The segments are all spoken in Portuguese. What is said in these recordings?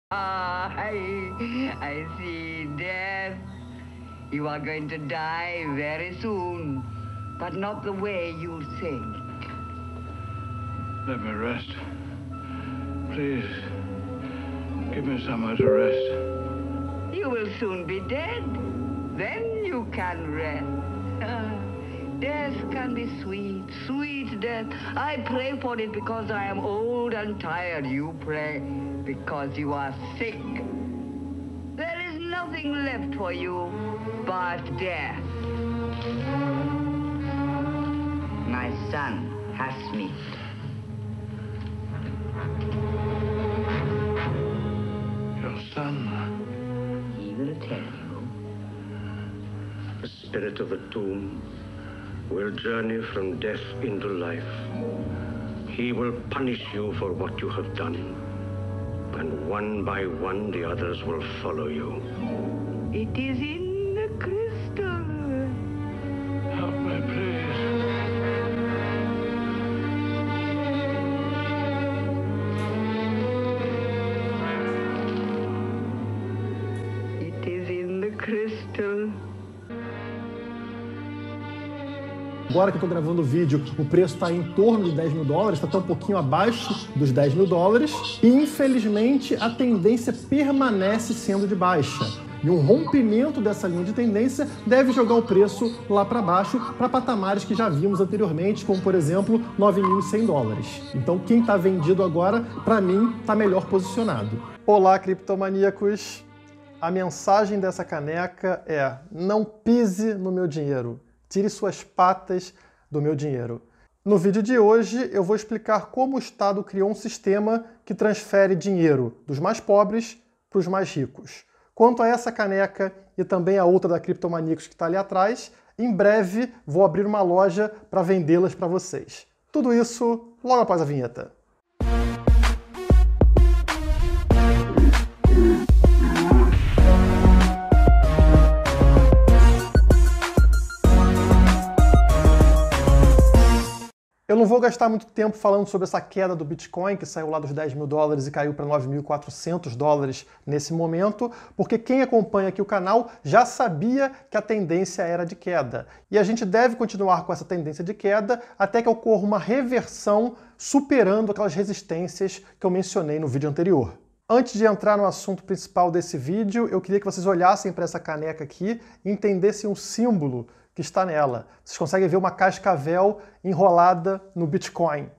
I see death. You are going to die very soon, but not the way you think. Let me rest. Please, give me somewhere to rest. You will soon be dead. Then you can rest. Death can be sweet, sweet death. I pray for it because I am old and tired. You pray because you are sick. There is nothing left for you but death. My son has me. Your son? He will tell you. The spirit of the tomb will journey from death into life. He will punish you for what you have done. And one by one, the others will follow you. It is in the crystal. Help me, please. It is in the crystal. Agora que eu estou gravando o vídeo, o preço está em torno de 10 mil dólares, está até um pouquinho abaixo dos 10 mil dólares, e infelizmente a tendência permanece sendo de baixa. E um rompimento dessa linha de tendência deve jogar o preço lá para baixo, para patamares que já vimos anteriormente, como por exemplo 9.100 dólares. Então quem está vendido agora, para mim, está melhor posicionado. Olá, criptomaníacos! A mensagem dessa caneca é: não pise no meu dinheiro. Tire suas patas do meu dinheiro. No vídeo de hoje, eu vou explicar como o Estado criou um sistema que transfere dinheiro dos mais pobres para os mais ricos. Quanto a essa caneca e também a outra da Criptomaníacos que está ali atrás, em breve vou abrir uma loja para vendê-las para vocês. Tudo isso logo após a vinheta. Eu não vou gastar muito tempo falando sobre essa queda do Bitcoin, que saiu lá dos 10 mil dólares e caiu para 9.400 dólares nesse momento, porque quem acompanha aqui o canal já sabia que a tendência era de queda. E a gente deve continuar com essa tendência de queda até que ocorra uma reversão superando aquelas resistências que eu mencionei no vídeo anterior. Antes de entrar no assunto principal desse vídeo, eu queria que vocês olhassem para essa caneca aqui e entendessem um símbolo que está nela. Vocês conseguem ver uma cascavel enrolada no Bitcoin.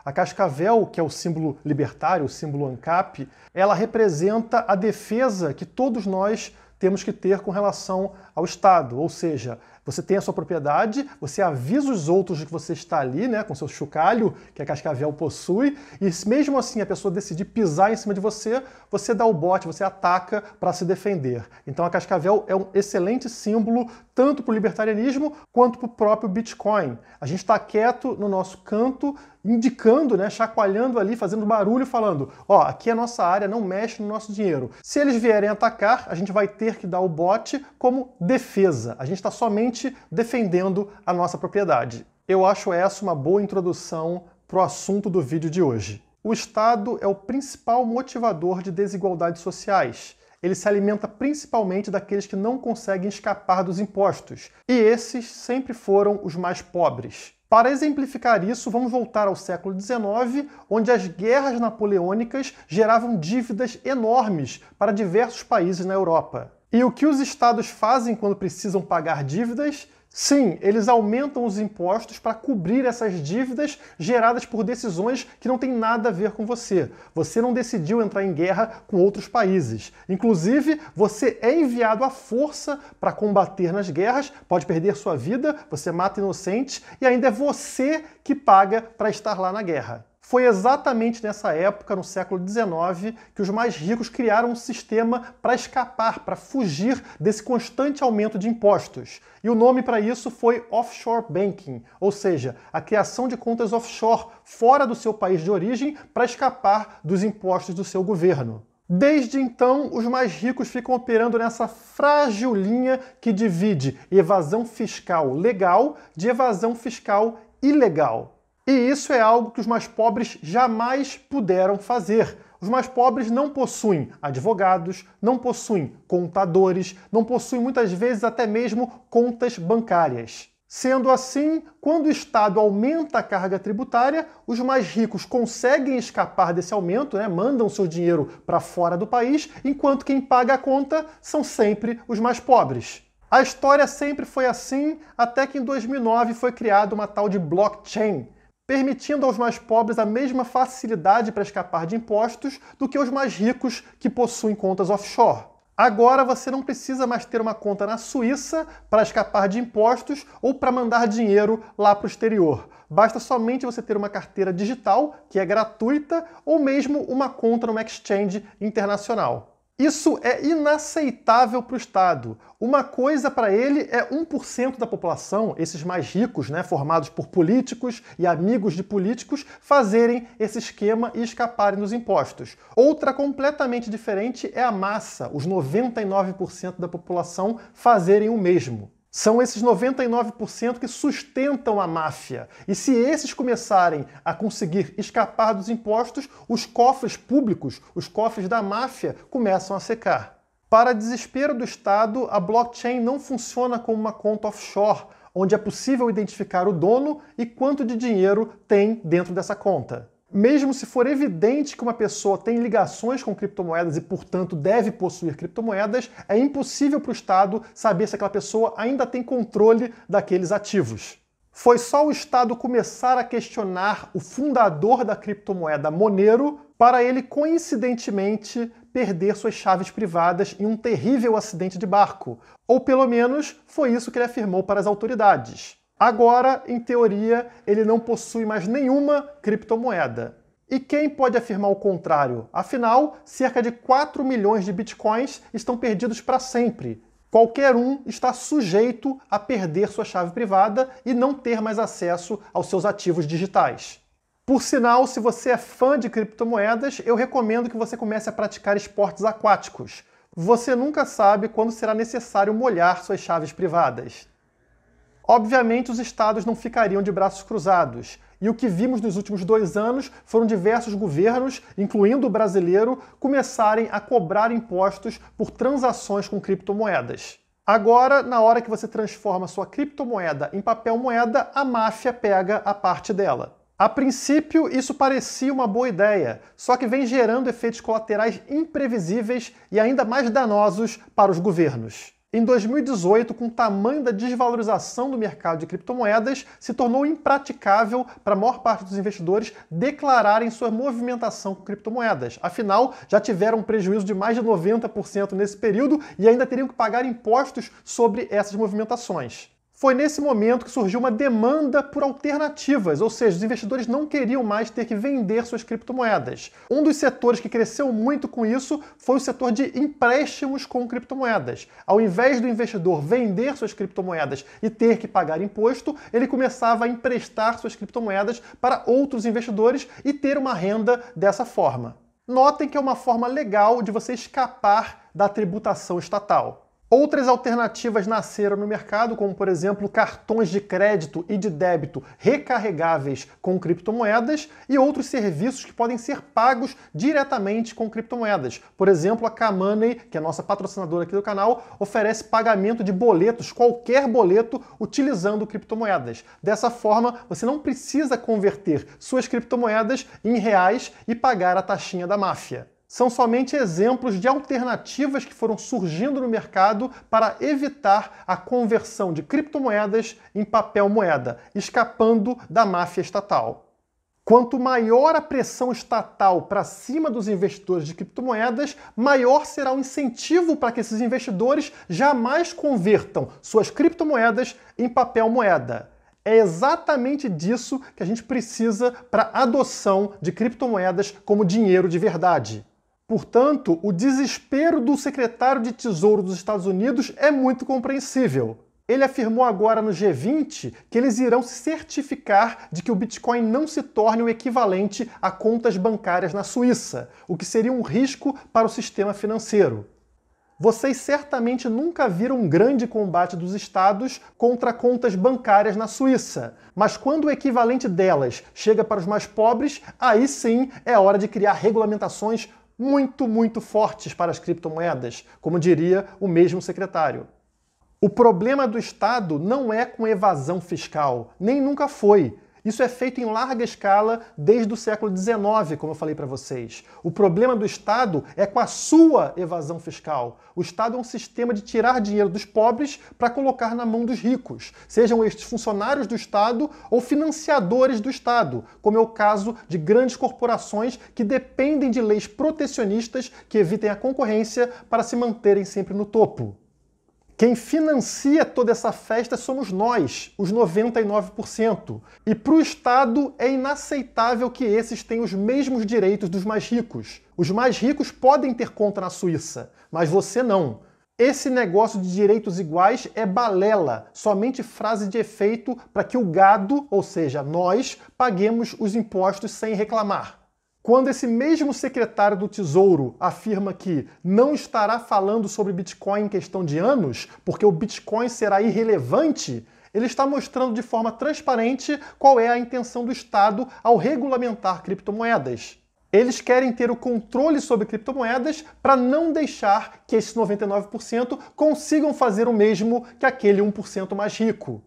A cascavel, que é o símbolo libertário, o símbolo ANCAP, ela representa a defesa que todos nós temos que ter com relação ao Estado. Ou seja, você tem a sua propriedade, você avisa os outros de que você está ali, né, com seu chocalho, que a cascavel possui, e mesmo assim a pessoa decidir pisar em cima de você, você dá o bote, você ataca para se defender. Então a cascavel é um excelente símbolo tanto para o libertarianismo quanto para o próprio Bitcoin. A gente está quieto no nosso canto, indicando, né, chacoalhando ali, fazendo barulho, falando: ó, aqui é a nossa área, não mexe no nosso dinheiro. Se eles vierem atacar, a gente vai ter que dar o bote como defesa. A gente está somente defendendo a nossa propriedade. Eu acho essa uma boa introdução para o assunto do vídeo de hoje. O Estado é o principal motivador de desigualdades sociais. Ele se alimenta principalmente daqueles que não conseguem escapar dos impostos. E esses sempre foram os mais pobres. Para exemplificar isso, vamos voltar ao século XIX, onde as guerras napoleônicas geravam dívidas enormes para diversos países na Europa. E o que os estados fazem quando precisam pagar dívidas? Sim, eles aumentam os impostos para cobrir essas dívidas geradas por decisões que não têm nada a ver com você. Você não decidiu entrar em guerra com outros países. Inclusive, você é enviado à força para combater nas guerras, pode perder sua vida, você mata inocentes e ainda é você que paga para estar lá na guerra. Foi exatamente nessa época, no século XIX, que os mais ricos criaram um sistema para escapar, para fugir desse constante aumento de impostos. E o nome para isso foi offshore banking, ou seja, a criação de contas offshore, fora do seu país de origem, para escapar dos impostos do seu governo. Desde então, os mais ricos ficam operando nessa frágil linha que divide evasão fiscal legal de evasão fiscal ilegal. E isso é algo que os mais pobres jamais puderam fazer. Os mais pobres não possuem advogados, não possuem contadores, não possuem muitas vezes até mesmo contas bancárias. Sendo assim, quando o Estado aumenta a carga tributária, os mais ricos conseguem escapar desse aumento, mandam seu dinheiro para fora do país, enquanto quem paga a conta são sempre os mais pobres. A história sempre foi assim, até que em 2009 foi criada uma tal de blockchain, permitindo aos mais pobres a mesma facilidade para escapar de impostos do que os mais ricos que possuem contas offshore. Agora você não precisa mais ter uma conta na Suíça para escapar de impostos ou para mandar dinheiro lá para o exterior. Basta somente você ter uma carteira digital, que é gratuita, ou mesmo uma conta numa exchange internacional. Isso é inaceitável para o Estado. Uma coisa para ele é 1% da população, esses mais ricos, formados por políticos e amigos de políticos, fazerem esse esquema e escaparem dos impostos. Outra completamente diferente é a massa, os 99% da população fazerem o mesmo. São esses 99% que sustentam a máfia. E se esses começarem a conseguir escapar dos impostos, os cofres públicos, os cofres da máfia, começam a secar. Para desespero do Estado, a blockchain não funciona como uma conta offshore, onde é possível identificar o dono e quanto de dinheiro tem dentro dessa conta. Mesmo se for evidente que uma pessoa tem ligações com criptomoedas e, portanto, deve possuir criptomoedas, é impossível para o Estado saber se aquela pessoa ainda tem controle daqueles ativos. Foi só o Estado começar a questionar o fundador da criptomoeda Monero para ele, coincidentemente, perder suas chaves privadas em um terrível acidente de barco. Ou, pelo menos, foi isso que ele afirmou para as autoridades. Agora, em teoria, ele não possui mais nenhuma criptomoeda. E quem pode afirmar o contrário? Afinal, cerca de 4 milhões de bitcoins estão perdidos para sempre. Qualquer um está sujeito a perder sua chave privada e não ter mais acesso aos seus ativos digitais. Por sinal, se você é fã de criptomoedas, eu recomendo que você comece a praticar esportes aquáticos. Você nunca sabe quando será necessário molhar suas chaves privadas. Obviamente, os estados não ficariam de braços cruzados, e o que vimos nos últimos 2 anos foram diversos governos, incluindo o brasileiro, começarem a cobrar impostos por transações com criptomoedas. Agora, na hora que você transforma sua criptomoeda em papel moeda, a máfia pega a parte dela. A princípio, isso parecia uma boa ideia, só que vem gerando efeitos colaterais imprevisíveis e ainda mais danosos para os governos. Em 2018, com o tamanho da desvalorização do mercado de criptomoedas, se tornou impraticável para a maior parte dos investidores declararem sua movimentação com criptomoedas. Afinal, já tiveram um prejuízo de mais de 90% nesse período e ainda teriam que pagar impostos sobre essas movimentações. Foi nesse momento que surgiu uma demanda por alternativas, ou seja, os investidores não queriam mais ter que vender suas criptomoedas. Um dos setores que cresceu muito com isso foi o setor de empréstimos com criptomoedas. Ao invés do investidor vender suas criptomoedas e ter que pagar imposto, ele começava a emprestar suas criptomoedas para outros investidores e ter uma renda dessa forma. Notem que é uma forma legal de você escapar da tributação estatal. Outras alternativas nasceram no mercado, como, por exemplo, cartões de crédito e de débito recarregáveis com criptomoedas e outros serviços que podem ser pagos diretamente com criptomoedas. Por exemplo, a K-Money, que é a nossa patrocinadora aqui do canal, oferece pagamento de boletos, qualquer boleto, utilizando criptomoedas. Dessa forma, você não precisa converter suas criptomoedas em reais e pagar a taxinha da máfia. São somente exemplos de alternativas que foram surgindo no mercado para evitar a conversão de criptomoedas em papel moeda, escapando da máfia estatal. Quanto maior a pressão estatal para cima dos investidores de criptomoedas, maior será o incentivo para que esses investidores jamais convertam suas criptomoedas em papel moeda. É exatamente disso que a gente precisa para a adoção de criptomoedas como dinheiro de verdade. Portanto, o desespero do secretário de Tesouro dos Estados Unidos é muito compreensível. Ele afirmou agora no G20 que eles irão se certificar de que o Bitcoin não se torne o equivalente a contas bancárias na Suíça, o que seria um risco para o sistema financeiro. Vocês certamente nunca viram um grande combate dos estados contra contas bancárias na Suíça, mas quando o equivalente delas chega para os mais pobres, aí sim é hora de criar regulamentações muito fortes para as criptomoedas, como diria o mesmo secretário. O problema do Estado não é com evasão fiscal, nem nunca foi. Isso é feito em larga escala desde o século XIX, como eu falei para vocês. O problema do Estado é com a sua evasão fiscal. O Estado é um sistema de tirar dinheiro dos pobres para colocar na mão dos ricos, sejam estes funcionários do Estado ou financiadores do Estado, como é o caso de grandes corporações que dependem de leis protecionistas que evitem a concorrência para se manterem sempre no topo. Quem financia toda essa festa somos nós, os 99%. E para o Estado é inaceitável que esses tenham os mesmos direitos dos mais ricos. Os mais ricos podem ter conta na Suíça, mas você não. Esse negócio de direitos iguais é balela, somente frase de efeito para que o gado, ou seja, nós, paguemos os impostos sem reclamar. Quando esse mesmo secretário do Tesouro afirma que não estará falando sobre Bitcoin em questão de anos, porque o Bitcoin será irrelevante, ele está mostrando de forma transparente qual é a intenção do Estado ao regulamentar criptomoedas. Eles querem ter o controle sobre criptomoedas para não deixar que esses 99% consigam fazer o mesmo que aquele 1% mais rico.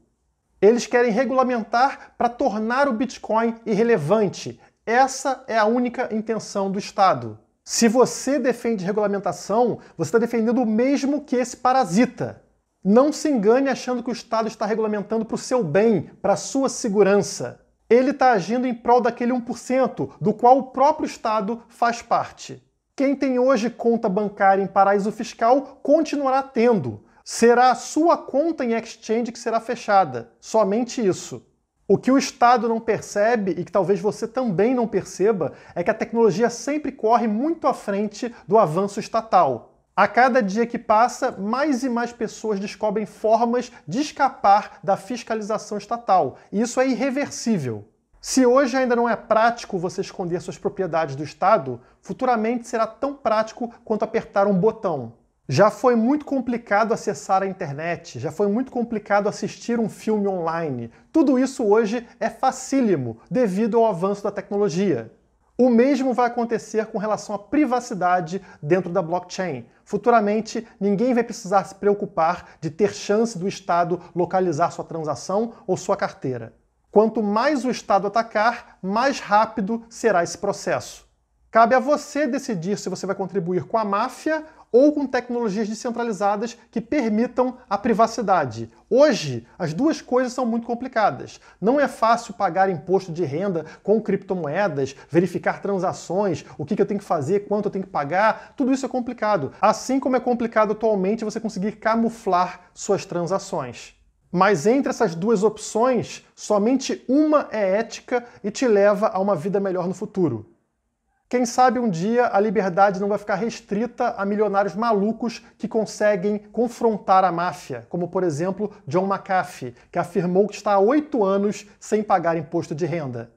Eles querem regulamentar para tornar o Bitcoin irrelevante. Essa é a única intenção do Estado. Se você defende regulamentação, você está defendendo o mesmo que esse parasita. Não se engane achando que o Estado está regulamentando para o seu bem, para a sua segurança. Ele está agindo em prol daquele 1%, do qual o próprio Estado faz parte. Quem tem hoje conta bancária em paraíso fiscal continuará tendo. Será a sua conta em exchange que será fechada. Somente isso. O que o Estado não percebe, e que talvez você também não perceba, é que a tecnologia sempre corre muito à frente do avanço estatal. A cada dia que passa, mais e mais pessoas descobrem formas de escapar da fiscalização estatal. E isso é irreversível. Se hoje ainda não é prático você esconder suas propriedades do Estado, futuramente será tão prático quanto apertar um botão. Já foi muito complicado acessar a internet, já foi muito complicado assistir um filme online. Tudo isso hoje é facílimo devido ao avanço da tecnologia. O mesmo vai acontecer com relação à privacidade dentro da blockchain. Futuramente, ninguém vai precisar se preocupar de ter chance do Estado localizar sua transação ou sua carteira. Quanto mais o Estado atacar, mais rápido será esse processo. Cabe a você decidir se você vai contribuir com a máfia ou com tecnologias descentralizadas que permitam a privacidade. Hoje, as duas coisas são muito complicadas. Não é fácil pagar imposto de renda com criptomoedas, verificar transações, o que eu tenho que fazer, quanto eu tenho que pagar, tudo isso é complicado. Assim como é complicado atualmente você conseguir camuflar suas transações. Mas entre essas duas opções, somente uma é ética e te leva a uma vida melhor no futuro. Quem sabe um dia a liberdade não vai ficar restrita a milionários malucos que conseguem confrontar a máfia, como por exemplo John McAfee, que afirmou que está há 8 anos sem pagar imposto de renda.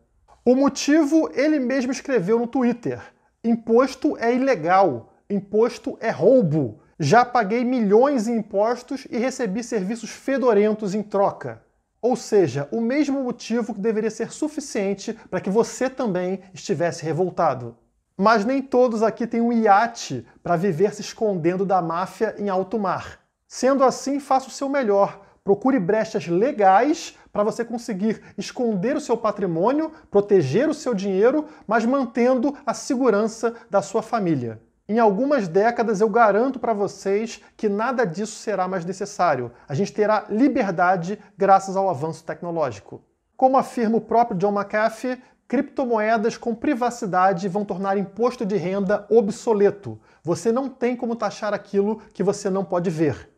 O motivo ele mesmo escreveu no Twitter: imposto é ilegal, imposto é roubo. Já paguei milhões em impostos e recebi serviços fedorentos em troca. Ou seja, o mesmo motivo que deveria ser suficiente para que você também estivesse revoltado. Mas nem todos aqui têm um iate para viver se escondendo da máfia em alto mar. Sendo assim, faça o seu melhor. Procure brechas legais para você conseguir esconder o seu patrimônio, proteger o seu dinheiro, mas mantendo a segurança da sua família. Em algumas décadas eu garanto para vocês que nada disso será mais necessário. A gente terá liberdade graças ao avanço tecnológico. Como afirma o próprio John McAfee, criptomoedas com privacidade vão tornar imposto de renda obsoleto. Você não tem como taxar aquilo que você não pode ver.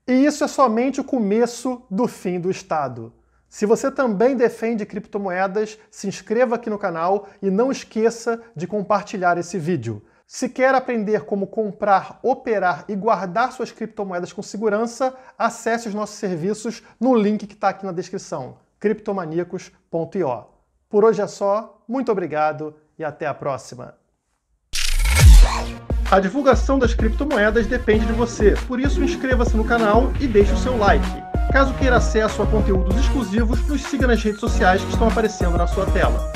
E isso é somente o começo do fim do Estado. Se você também defende criptomoedas, se inscreva aqui no canal e não esqueça de compartilhar esse vídeo. Se quer aprender como comprar, operar e guardar suas criptomoedas com segurança, acesse os nossos serviços no link que está aqui na descrição, criptomaníacos.io. Por hoje é só, muito obrigado e até a próxima! A divulgação das criptomoedas depende de você, por isso inscreva-se no canal e deixe o seu like. Caso queira acesso a conteúdos exclusivos, nos siga nas redes sociais que estão aparecendo na sua tela.